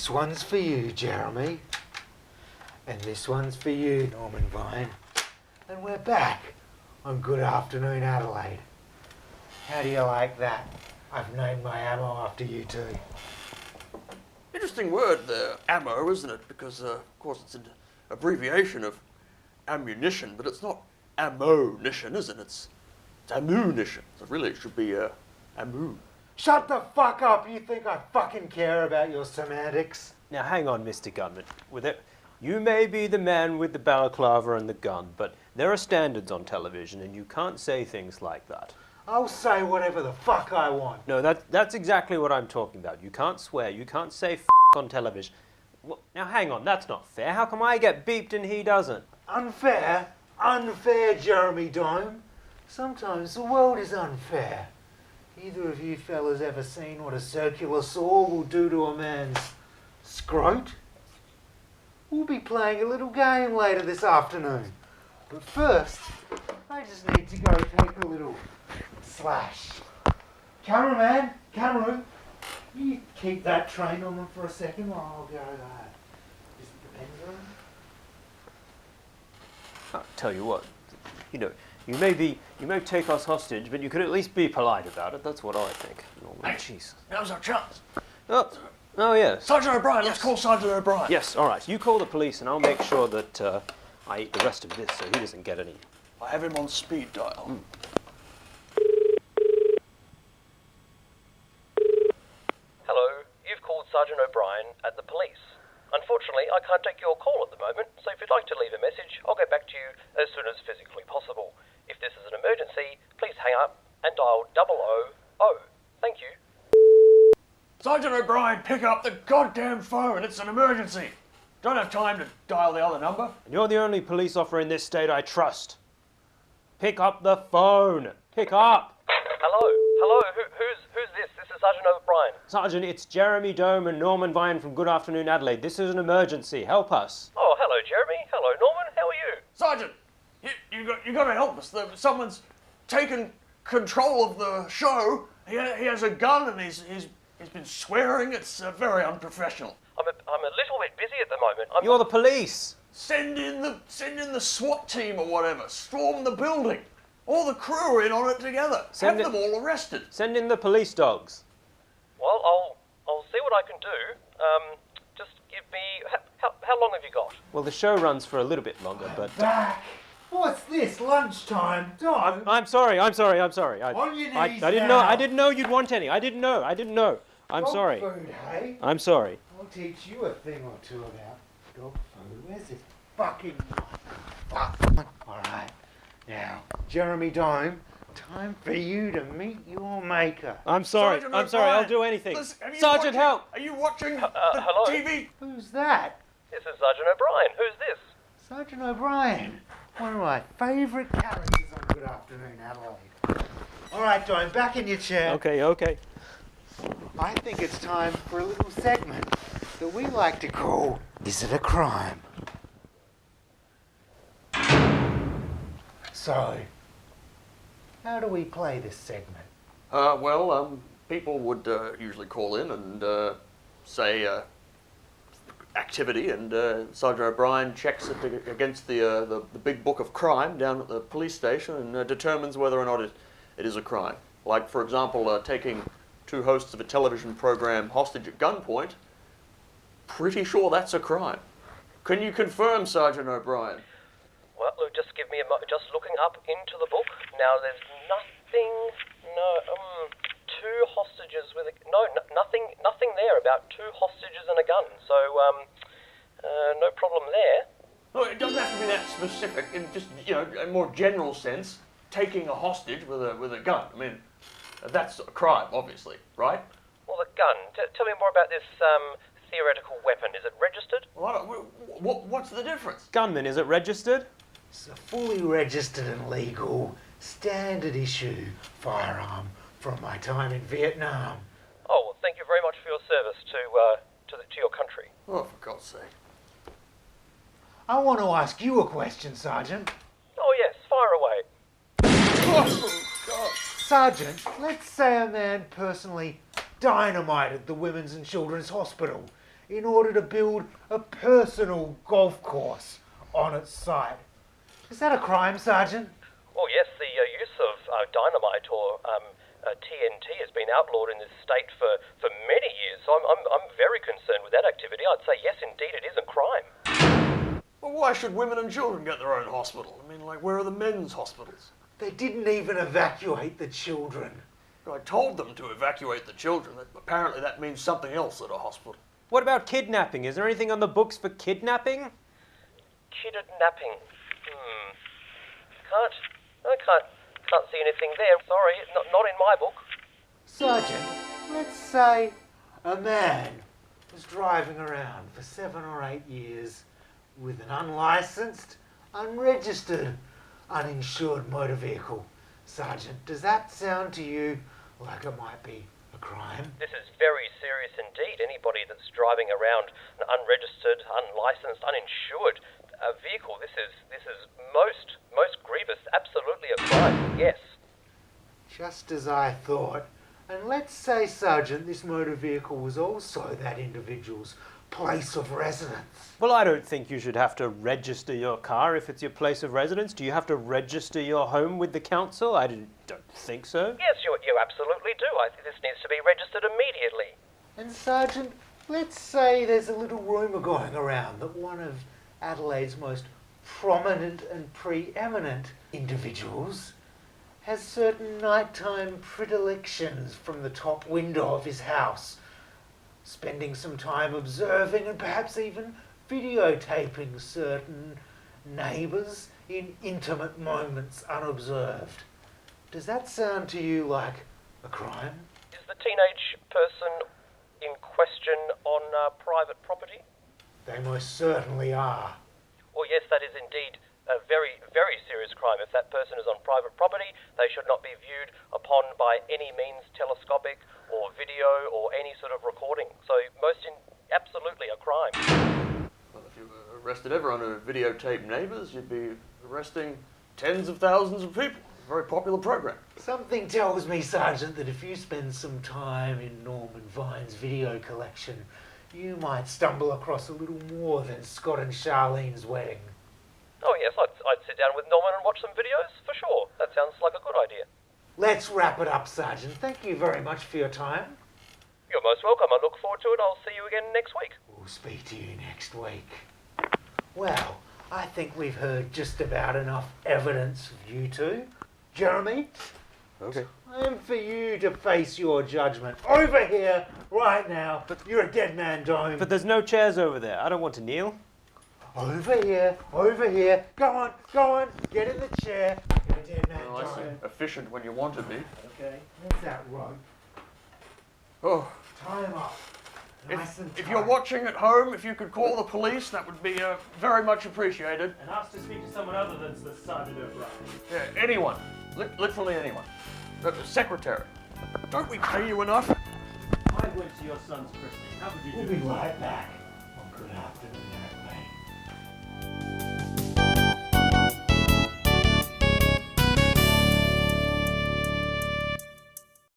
This one's for you, Jeremy. And this one's for you, Norman Vine. And we're back on Good Afternoon, Adelaide. How do you like that? I've named my ammo after you two. Interesting word there, ammo, isn't it? Because, of course, it's an abbreviation of ammunition, but it's not ammunition, is it? It's ammunition. So really, it should be ammu. Shut the fuck up! You think I fucking care about your semantics? Now, hang on, Mr. Gunman. You may be the man with the balaclava and the gun, but there are standards on television, and you can't say things like that. I'll say whatever the fuck I want. No, that's exactly what I'm talking about. You can't swear. You can't say f*** on television. Well, now, hang on. That's not fair. How come I get beeped and he doesn't? Unfair? Unfair, Jeremy Dome. Sometimes the world is unfair. Either of you fellas ever seen what a circular saw will do to a man's scrot? We'll be playing a little game later this afternoon. But first, I just need to go take a little slash. Cameraman, can you keep that train on them for a second while I'll go visit the men's room? I'll tell you what, you may take us hostage, but you could at least be polite about it. That's what I think. Hey, jeez. Now's our chance. Oh, yes. Sergeant O'Brien, let's call Sergeant O'Brien. Yes, all right. You call the police, and I'll make sure that I eat the rest of this so he doesn't get any. I have him on speed dial. Hello, you've called Sergeant O'Brien at the police. Unfortunately, I can't take your call at the moment, so if you'd like to leave a message, I'll get back to you as soon as physically possible. If this is an emergency, please hang up and dial 000. Thank you. Sergeant O'Brien, pick up the goddamn phone. It's an emergency. Don't have time to dial the other number. And you're the only police officer in this state I trust. Pick up the phone. Pick up. Hello, who's this? This is Sergeant O'Brien. Sergeant, it's Jeremy Dome and Norman Vine from Good Afternoon, Adelaide. This is an emergency. Help us. Oh, hello, Jeremy. Hello, Norman. How are you? Sergeant, you got to help us. Someone's taken control of the show. He has a gun and he's been swearing. It's very unprofessional. I'm a little bit busy at the moment. You're the police. Send in the SWAT team or whatever. Storm the building. All the crew are in on it together. Have them all arrested. Send in the police dogs. Well, I'll see what I can do. Just give me... How long have you got? Well, the show runs for a little bit longer, but... Back! What's this? Lunchtime? Don't! I'm sorry. On your knees I didn't know you'd want any. I didn't know. I'm Dog sorry. Food, hey? I'm sorry. I'll teach you a thing or two about dog food. Where's this fucking... Fuck. Alright. Now, Jeremy Dome, time for you to meet your maker. I'm sorry. Sergeant I'll O'Brien, do anything. listen, Sergeant, help! Are you watching hello? the TV? Who's that? This is Sergeant O'Brien. Who's this? Sergeant O'Brien. One of my favourite characters on Good Afternoon, Adelaide. Alright, Dome, back in your chair. Okay. I think it's time for a little segment that we like to call Is It a Crime? So, how do we play this segment? People would usually call in and say activity, and Sergeant O'Brien checks it against the big book of crime down at the police station and determines whether or not it is a crime. Like, for example, taking two hosts of a television program hostage at gunpoint. Pretty sure that's a crime. Can you confirm, Sergeant O'Brien? Well, look, just give me a moment. Just looking up into the book. Now, there's two hostages with nothing there about two hostages and a gun. So, no problem there. Oh, it doesn't have to be that specific. In just, a more general sense, taking a hostage with a gun. I mean, that's a crime, obviously, right? Well, the gun. Tell me more about this theoretical weapon. Is it registered? What's the difference? Gunman, is it registered? It's a fully registered and legal, standard issue firearm from my time in Vietnam. Oh, well, thank you very much for your service to your country. Oh, for God's sake. I want to ask you a question, Sergeant. Oh, yes, fire away. Oh, God. Sergeant, let's say a man personally dynamited the Women's and Children's Hospital. in order to build a personal golf course on its site. Is that a crime, Sergeant? Well, yes, the use of dynamite or TNT has been outlawed in this state for many years, so I'm very concerned with that activity. I'd say yes, indeed, it is a crime. Well, why should women and children get their own hospital? I mean, like, where are the men's hospitals? They didn't even evacuate the children. I told them to evacuate the children. Apparently that means something else at a hospital. What about kidnapping? Is there anything on the books for kidnapping? Kidnapping. Can't see anything there. Sorry, not in my book. Sergeant, let's say a man was driving around for 7 or 8 years with an unlicensed, unregistered, uninsured motor vehicle. Sergeant, does that sound to you like it might be a crime? This is very serious indeed. Anybody that's driving around an unregistered, unlicensed, uninsured vehicle, this is most grievous. Absolutely a crime. Yes. Just as I thought. And let's say, Sergeant, this motor vehicle was also that individual's place of residence. Well, I don't think you should have to register your car if it's your place of residence. Do you have to register your home with the council? I don't think so. Yes, you absolutely do. I think this needs to be registered immediately. And Sergeant, let's say there's a little rumour going around that one of Adelaide's most prominent and preeminent individuals has certain nighttime predilections from the top window of his house, spending some time observing and perhaps even videotaping certain neighbours in intimate moments unobserved. Does that sound to you like a crime? Is the teenage person in question on private property? They most certainly are. Well, yes, that is indeed a very, very serious crime. If that person is on private property, they should not be viewed upon by any means, telescopic or video or any sort of recording. So absolutely a crime. Well, if you arrested everyone who videotaped neighbours, you'd be arresting tens of thousands of people. Very popular program. Something tells me, Sergeant, that if you spend some time in Norman Vine's video collection, you might stumble across a little more than Scott and Charlene's wedding. Oh yes, I'd sit down with Norman and watch some videos, for sure. That sounds like a good idea. Let's wrap it up, Sergeant. Thank you very much for your time. You're most welcome. I look forward to it. I'll see you again next week. We'll speak to you next week. Well, I think we've heard just about enough evidence of you two. Jeremy, Okay. time for you to face your judgment. Over here, right now. You're a dead man, Dome. But there's no chairs over there. I don't want to kneel. Over here, over here. Go on, get in the chair. You're a dead man, Well, I see. Dome. Efficient when you want to be. Okay, where's that rope? Oh, Tie him up. Nice and if tight. you're watching at home, if you could call the police, that would be very much appreciated. And ask to speak to someone other than the Sergeant O'Brien. Yeah, anyone. Literally anyone. The secretary. Don't we pay you enough? I went to your son's christening. How could you We'll do be that? right back on Good Afternoon, Adelaide.